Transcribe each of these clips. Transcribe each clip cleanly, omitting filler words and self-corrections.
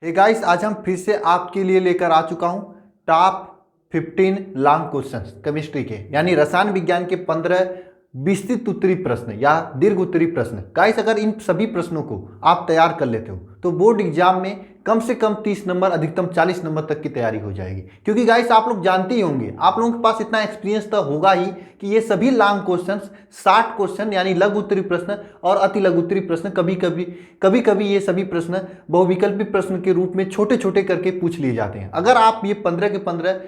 Hey guys, आज हम फिर से आपके लिए लेकर आ चुका हूं टॉप 15 लॉन्ग क्वेश्चंस केमिस्ट्री के, यानी रसायन विज्ञान के 15 विस्तृत उत्तरी प्रश्न या दीर्घ उत्तरी प्रश्न। गाइस, अगर इन सभी प्रश्नों को आप तैयार कर लेते हो तो बोर्ड एग्जाम में कम से कम 30 नंबर, अधिकतम 40 नंबर तक की तैयारी हो जाएगी। क्योंकि गाइस, आप लोग जानते ही होंगे, आप लोगों के पास इतना एक्सपीरियंस तो होगा ही कि ये सभी लॉन्ग क्वेश्चंस 60 क्वेश्चन यानी लघु उत्तरी प्रश्न और अति लघु उत्तरी प्रश्न, कभी कभी ये सभी प्रश्न बहुविकल्पी प्रश्न के रूप में छोटे छोटे करके पूछ लिए जाते हैं। अगर आप ये 15 के 15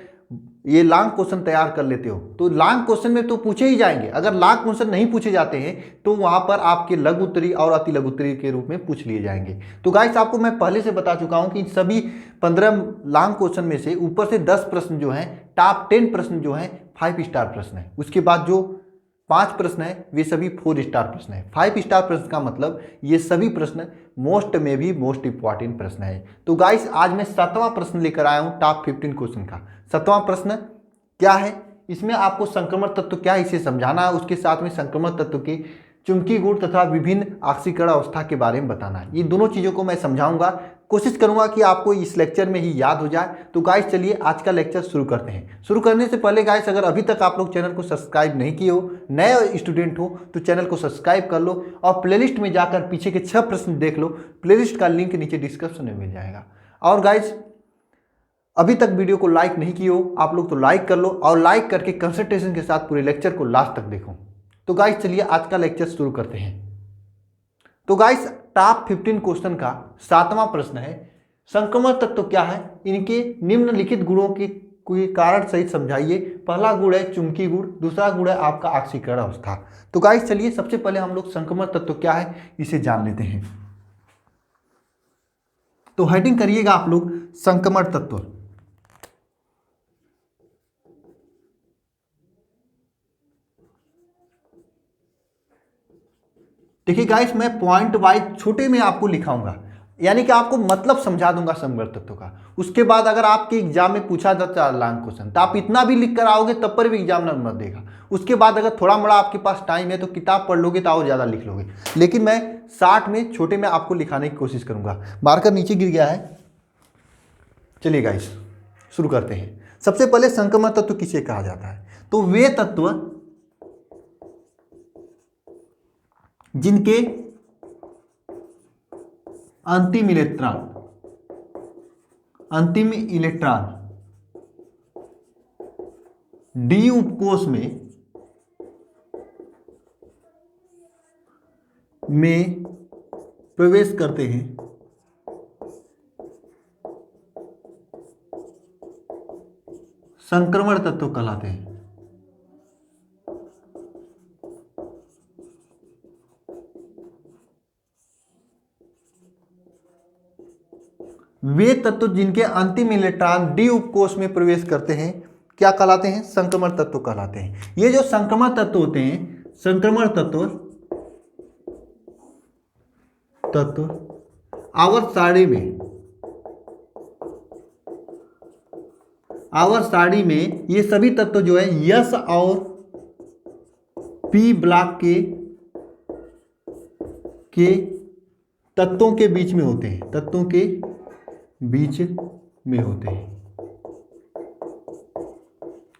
ये लॉन्ग क्वेश्चन तैयार कर लेते हो तो लॉन्ग क्वेश्चन में तो पूछे ही जाएंगे। अगर लॉन्ग क्वेश्चन नहीं पूछे जाते हैं तो वहां पर आपके लघु उत्तरी और अति लघु उत्तरी के रूप में पूछ लिए जाएंगे। तो गाइस, आपको मैं पहले से बता चुका हूं कि इन सभी 15 लॉन्ग क्वेश्चन में से ऊपर से 10 प्रश्न जो हैं, टॉप 10 प्रश्न जो हैं 5 स्टार प्रश्न है। उसके बाद जो 5 प्रश्न है वे सभी 4 स्टार प्रश्न है। 5 स्टार प्रश्न का मतलब ये सभी प्रश्न मोस्ट में भी मोस्ट इंपॉर्टेंट प्रश्न है। तो गाइस, आज मैं 7वां प्रश्न लेकर आया हूं टॉप 15 क्वेश्चन का। 7वां प्रश्न क्या है? इसमें आपको संक्रमण तत्व क्या है इसे समझाना है, उसके साथ में संक्रमण तत्व के चुंबकीय गुण तथा विभिन्न ऑक्सीकरण अवस्था के बारे में बताना है। ये दोनों चीजों को मैं समझाऊंगा, कोशिश करूंगा कि आपको इस लेक्चर में ही याद हो जाए। तो गाइस, चलिए आज का लेक्चर शुरू करते हैं। शुरू करने से पहले गाइस, अगर अभी तक आप लोग चैनल को सब्सक्राइब नहीं किए हो, नए स्टूडेंट हो, तो चैनल को सब्सक्राइब कर लो और प्लेलिस्ट में जाकर पीछे के 6 प्रश्न देख लो। प्लेलिस्ट का लिंक नीचे डिस्क्रिप्शन में मिल जाएगा। और गाइस, अभी तक वीडियो को लाइक नहीं किए हो आप लोग तो लाइक कर लो और लाइक करके कंसंट्रेशन के साथ पूरे लेक्चर को लास्ट तक देखो। तो गाइस, चलिए आज का लेक्चर शुरू करते हैं। तो गाइस, टॉप 15 क्वेश्चन का 7वां प्रश्न है, संक्रमण तत्व क्या है, इनके निम्नलिखित गुणों के कोई कारण सहित समझाइए। पहला गुण है चुंबकीय गुण, दूसरा गुण है आपका ऑक्सीकरण अवस्था। तो गाइस, चलिए सबसे पहले हम लोग संक्रमण तत्व क्या है इसे जान लेते हैं। तो हेडिंग करिएगा आप लोग संक्रमण तत्व। देखिए गाइस, मैं पॉइंट वाइज छोटे में आपको लिखाऊंगा, यानी कि आपको मतलब समझा दूंगा संक्रमण तत्व का। उसके बाद अगर आपके एग्जाम में पूछा जाता है लॉन्ग क्वेश्चन तो आप इतना भी लिख कर आओगे तब पर भी एग्जाम नंबर देगा। उसके बाद अगर थोड़ा मोड़ा आपके पास टाइम है तो किताब पढ़ लोगे तो और ज़्यादा लिख लोगे, लेकिन मैं 60 में छोटे में आपको लिखाने की कोशिश करूंगा। मार्कर नीचे गिर गया है। चलिए गाइस, शुरू करते हैं। सबसे पहले संक्रमण तत्व किसे कहा जाता है? तो वे तत्व जिनके अंतिम इलेक्ट्रॉन डी उपकोष में प्रवेश करते हैं, संक्रमण तत्व कहलाते हैं। वे तत्व जिनके अंतिम इलेक्ट्रॉन डी उपकोष में प्रवेश करते हैं क्या कहलाते हैं? संक्रमण तत्व कहलाते हैं। ये जो संक्रमण तत्व होते हैं, संक्रमण तत्व आवर्त सारणी में ये सभी तत्व जो है यस और पी ब्लॉक के तत्वों के बीच में होते हैं, तत्वों के बीच में होते हैं।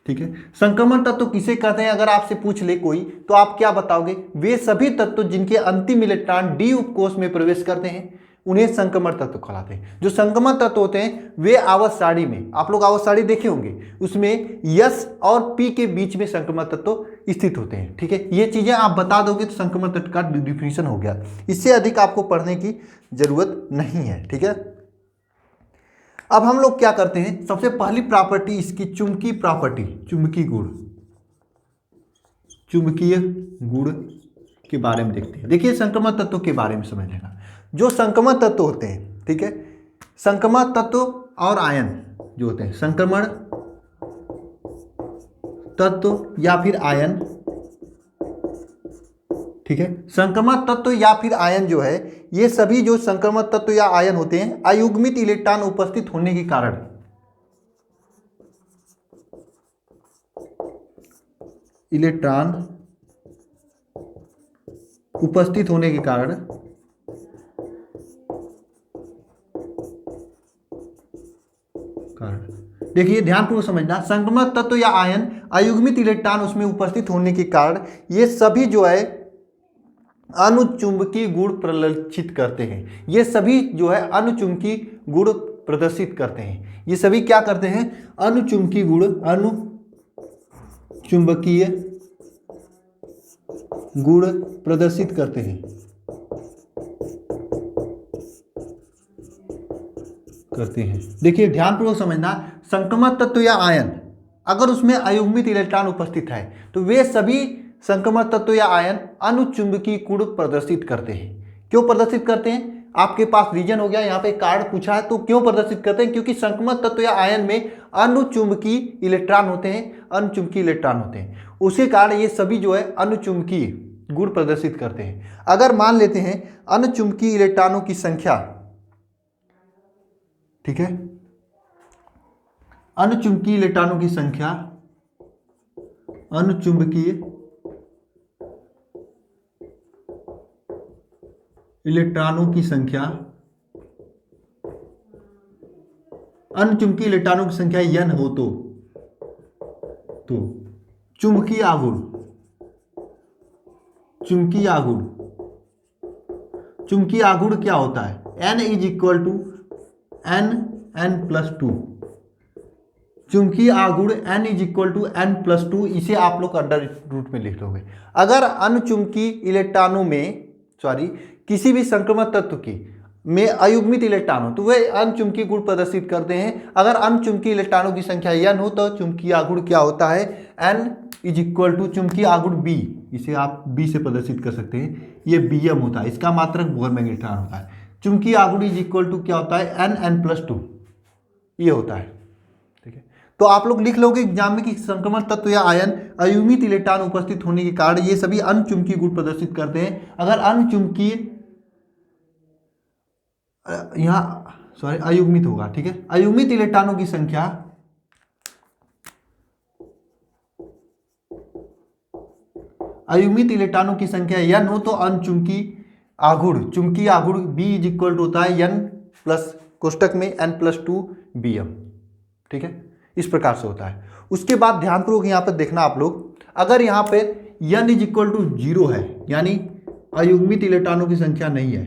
ठीक है, संक्रमण तत्व किसे कहते हैं? अगर आपसे पूछ ले कोई तो आप क्या बताओगे? वे सभी तत्व जिनके अंतिम इलेक्ट्रॉन डी उपकोष में प्रवेश करते हैं उन्हें संक्रमण तत्व कहलाते हैं। जो संक्रमण तत्व होते हैं वे आवर्त सारणी में, आप लोग आवर्त सारणी देखे होंगे, उसमें यस और पी के बीच में संक्रमण तत्व स्थित होते हैं। ठीक है, ये चीजें आप बता दोगे तो संक्रमण तत्व का डिफिनीशन हो गया। इससे अधिक आपको पढ़ने की जरूरत नहीं है। ठीक है, अब हम लोग क्या करते हैं, सबसे पहली प्रॉपर्टी इसकी चुंबकीय प्रॉपर्टी, चुंबकीय गुण के बारे में देखते हैं। देखिए, संक्रमण तत्व के बारे में समझ लेना। जो संक्रमण तत्व होते हैं, ठीक है, संक्रमण तत्व और आयन जो होते हैं, संक्रमण तत्व या फिर आयन, ठीक है, संक्रमण तत्व या फिर आयन जो है, ये सभी जो संक्रमण तत्व या आयन होते हैं अयुग्मित इलेक्ट्रॉन उपस्थित होने के कारण, इलेक्ट्रॉन उपस्थित होने के कारण कारण। देखिए ध्यानपूर्वक समझना, संक्रमण तत्व या आयन अयुग्मित इलेक्ट्रॉन उसमें उपस्थित होने के कारण ये सभी जो है अनुचुंबकीय गुण प्रदर्शित करते हैं। ये सभी जो है अनुचुंबकीय गुण प्रदर्शित करते हैं। ये सभी क्या करते हैं? अनुचुंबकीय गुण, अनुचुंबकीय गुण प्रदर्शित करते हैं, देखिए ध्यानपूर्वक समझना, संक्रमण तत्व या आयन अगर उसमें अयुग्मित इलेक्ट्रॉन उपस्थित है तो वे सभी संक्रमण तत्व या आयन अनुचुंबकीय गुण प्रदर्शित करते हैं। क्यों प्रदर्शित करते हैं? आपके पास रीजन हो गया, यहाँ पे कार्ड पूछा है तो क्यों प्रदर्शित करते हैं? क्योंकि संक्रमण तत्व या आयन में अनुचुंबकीय इलेक्ट्रॉन होते हैं, अनुचुंबकीय इलेक्ट्रॉन होते हैं, उसके कारण ये सभी जो है अनुचुंबकीय गुण प्रदर्शित करते हैं। अगर मान लेते हैं अनुचुंबकीय इलेक्ट्रॉनों की संख्या, ठीक है, अनुचुंबकीय इलेक्ट्रॉनों की संख्या, अनुचुंबकीय इलेक्ट्रॉनों की संख्या, अनुचुंबकीय इलेक्ट्रॉनों की संख्या n हो तो चुंबकीय आघूर्ण, चुंबकीय आघूर्ण, चुंबकीय आघूर्ण क्या होता है? n is equal to n+2, चुंबकीय आघूर्ण n is equal to n+2, इसे आप लोग अंडर रूट में लिख लोगे। अगर अनुचुंबकीय इलेक्ट्रॉनों में किसी भी संक्रमण तत्व की में अयुग्मित इलेक्ट्रॉन हो तो वे अनुचुंबकीय गुण प्रदर्शित करते हैं। अगर अनुचुंबकीय इलेक्ट्रॉनों की संख्या n हो तो चुंबकीय आघूर्ण क्या होता है? n इज इक्वल टू चुंबकीय आघूर्ण b, इसे आप b से प्रदर्शित कर सकते हैं, ये Bm होता है, इसका मात्रक बोहर मैग्नेट्रॉन होता है। चुंबकीय आघूर्ण इज इक्वल टू क्या होता है? n+2, ये होता है। ठीक है, तो आप लोग लिख लोगे एग्जाम में कि संक्रमण तत्व या आयन अयुग्मित इलेक्ट्रॉन उपस्थित होने के कारण ये सभी अनुचुंबकीय गुण प्रदर्शित करते हैं। अगर अनुचुंबकीय अयुग्मित होगा, ठीक है, अयुग्मित इलेक्ट्रॉनों की संख्या, अयुग्मित इलेक्ट्रॉनों की संख्या n हो तो अनुचुंबकीय आघूर्ण, चुंबकीय आघूर्ण B इज इक्वल टू होता है n प्लस कोष्टक में n+2 Bm। ठीक है, इस प्रकार से होता है। उसके बाद ध्यानपूर्वक यहाँ पर देखना आप लोग, अगर यहाँ पे n इज इक्वल टू 0 है यानी अयुग्मित इलेक्ट्रॉनों की संख्या नहीं है,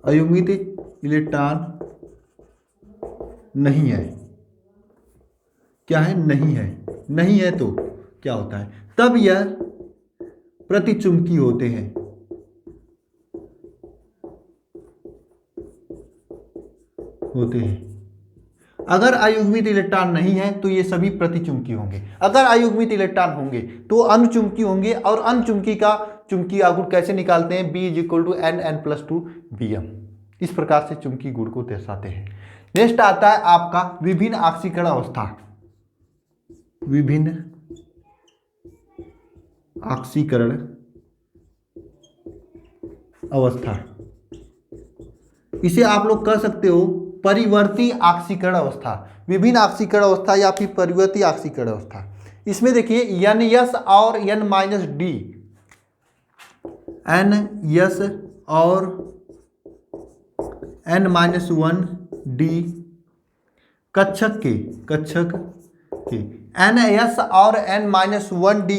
अयुग्मित इलेक्ट्रॉन नहीं है, क्या है? नहीं है, नहीं है तो क्या होता है? तब यह प्रतिचुंबकीय होते हैं, अगर अयुग्मित इलेक्ट्रॉन नहीं है तो ये सभी प्रतिचुंबकीय होंगे। अगर अयुग्मित इलेक्ट्रॉन होंगे तो अनुचुंबकीय होंगे, और अनुचुंबकीय का चुंबकीय आघूर्ण कैसे निकालते हैं? B is equal to n+2 Bm, इस प्रकार से चुंबकीय गुण को दर्शाते हैं। नेक्स्ट आता है आपका विभिन्न आक्सीकरण अवस्था, विभिन्न आक्सीकरण अवस्था, इसे आप लोग कह सकते हो परिवर्ती आक्सीकरण अवस्था, विभिन्न आक्सीकरण अवस्था या फिर परिवर्ती आक्सीकरण अवस्था। इसमें देखिए NS और N-D, NS और N-1D कक्षक के NS और N-1D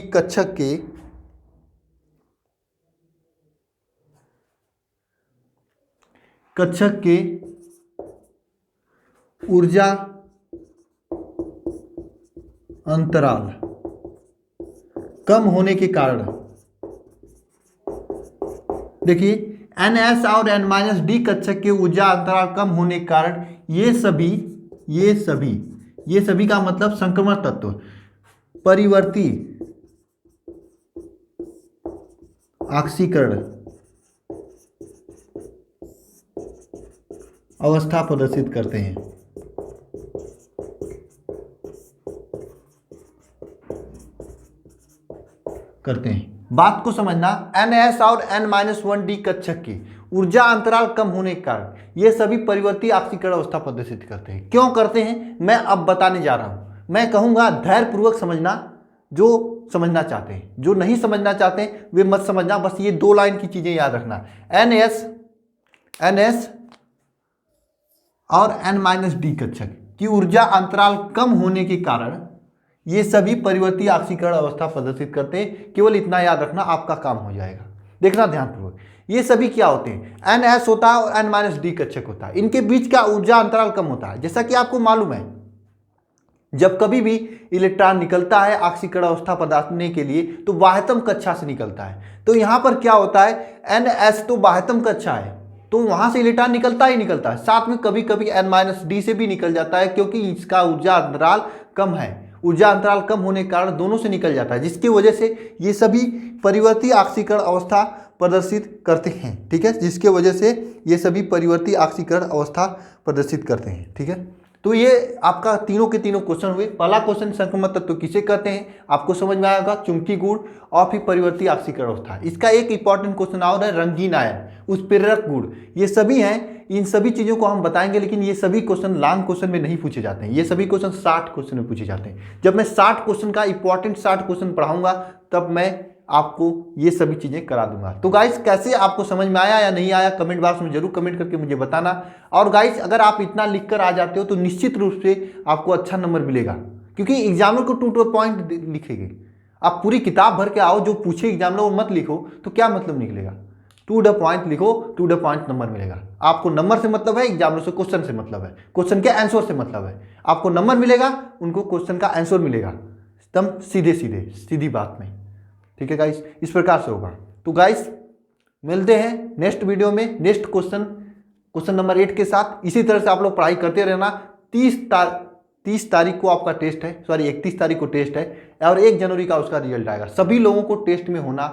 कक्षक के ऊर्जा अंतराल कम होने के कारण, देखिए NS और N-D कक्षक के ऊर्जा अंतराल कम होने के कारण ये सभी का मतलब संक्रमण तत्व परिवर्ती आक्सीकरण अवस्था प्रदर्शित करते हैं। बात को समझना, NS और N-1D कक्षक की ऊर्जा अंतराल कम होने के कारण ये सभी परिवर्ती आक्सीकरण अवस्था प्रदर्शित करते हैं। क्यों करते हैं मैं अब बताने जा रहा हूं। मैं कहूंगा धैर्यपूर्वक समझना, जो समझना चाहते हैं, जो नहीं समझना चाहते हैं वे मत समझना, बस ये 2 लाइन की चीजें याद रखना। NS और n-d कक्षक की ऊर्जा अंतराल कम होने के कारण ये सभी परिवर्ती ऑक्सीकरण अवस्था प्रदर्शित करते हैं। केवल इतना याद रखना, आपका काम हो जाएगा। देखना ध्यानपूर्वक, ये सभी क्या होते हैं, ns होता है और n-d कक्षक होता है। इनके बीच का ऊर्जा अंतराल कम होता है। जैसा कि आपको मालूम है, जब कभी भी इलेक्ट्रॉन निकलता है ऑक्सीकरण अवस्था प्रदान के लिए तो बाह्यतम कक्षा से निकलता है। तो यहां पर क्या होता है, ns तो बाह्यतम कक्षा है, तो वहां से इलेक्ट्रॉन निकलता ही निकलता है। साथ में कभी कभी n-d से भी निकल जाता है, क्योंकि इसका ऊर्जा अंतराल कम है। ऊर्जा अंतराल कम होने के कारण दोनों से निकल जाता है, जिसकी वजह से ये सभी परिवर्ती ऑक्सीकरण अवस्था प्रदर्शित करते हैं। ठीक है, जिसके वजह से ये सभी परिवर्ती ऑक्सीकरण अवस्था प्रदर्शित करते हैं। ठीक है, तो ये आपका तीनों के तीनों क्वेश्चन हुए। पहला क्वेश्चन संक्रमण तत्व किसे कहते हैं, आपको समझ में आएगा, चुंबकीय गुण और फिर परिवर्ती ऑक्सीकरण अवस्था। इसका एक इंपॉर्टेंट क्वेश्चन और है रंगीन आयन, उत्प्रेरक गुण। ये सभी हैं, इन सभी चीज़ों को हम बताएंगे, लेकिन ये सभी क्वेश्चन लॉन्ग क्वेश्चन में नहीं पूछे जाते हैं। ये सभी क्वेश्चन 60 क्वेश्चन में पूछे जाते हैं। जब मैं 60 क्वेश्चन का इंपॉर्टेंट 60 क्वेश्चन पढ़ाऊंगा तब मैं आपको ये सभी चीज़ें करा दूंगा। तो गाइस, कैसे आपको समझ में आया या नहीं आया, कमेंट बॉक्स में जरूर कमेंट करके मुझे बताना। और गाइस, अगर आप इतना लिख कर आ जाते हो तो निश्चित रूप से आपको अच्छा नंबर मिलेगा, क्योंकि एग्जामिनर को 2 पॉइंट लिखेंगे। आप पूरी किताब भर के आओ, जो पूछे एग्जामिनर वो मत लिखो तो क्या मतलब निकलेगा। 2 पॉइंट लिखो, 2 पॉइंट नंबर मिलेगा। आपको नंबर से मतलब है, एग्जामिनर से क्वेश्चन से मतलब है, क्वेश्चन के आंसर से मतलब है। आपको नंबर मिलेगा, उनको क्वेश्चन का आंसर मिलेगा, एकदम सीधे सीधे सीधी बात में। ठीक है गाइस, इस प्रकार से होगा। तो गाइस, मिलते हैं नेक्स्ट वीडियो में नेक्स्ट क्वेश्चन नंबर 8 के साथ। इसी तरह से आप लोग पढ़ाई करते रहना। 30 तारीख को आपका टेस्ट है, 31 तारीख को टेस्ट है, और 1 जनवरी का उसका रिजल्ट आएगा। सभी लोगों को टेस्ट में होना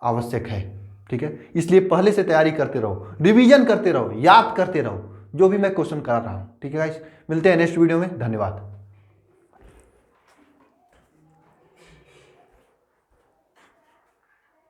आवश्यक है। ठीक है, इसलिए पहले से तैयारी करते रहो, रिवीजन करते रहो, याद करते रहो जो भी मैं क्वेश्चन करा रहा हूँ। ठीक है गाइस, मिलते हैं नेक्स्ट वीडियो में। धन्यवाद।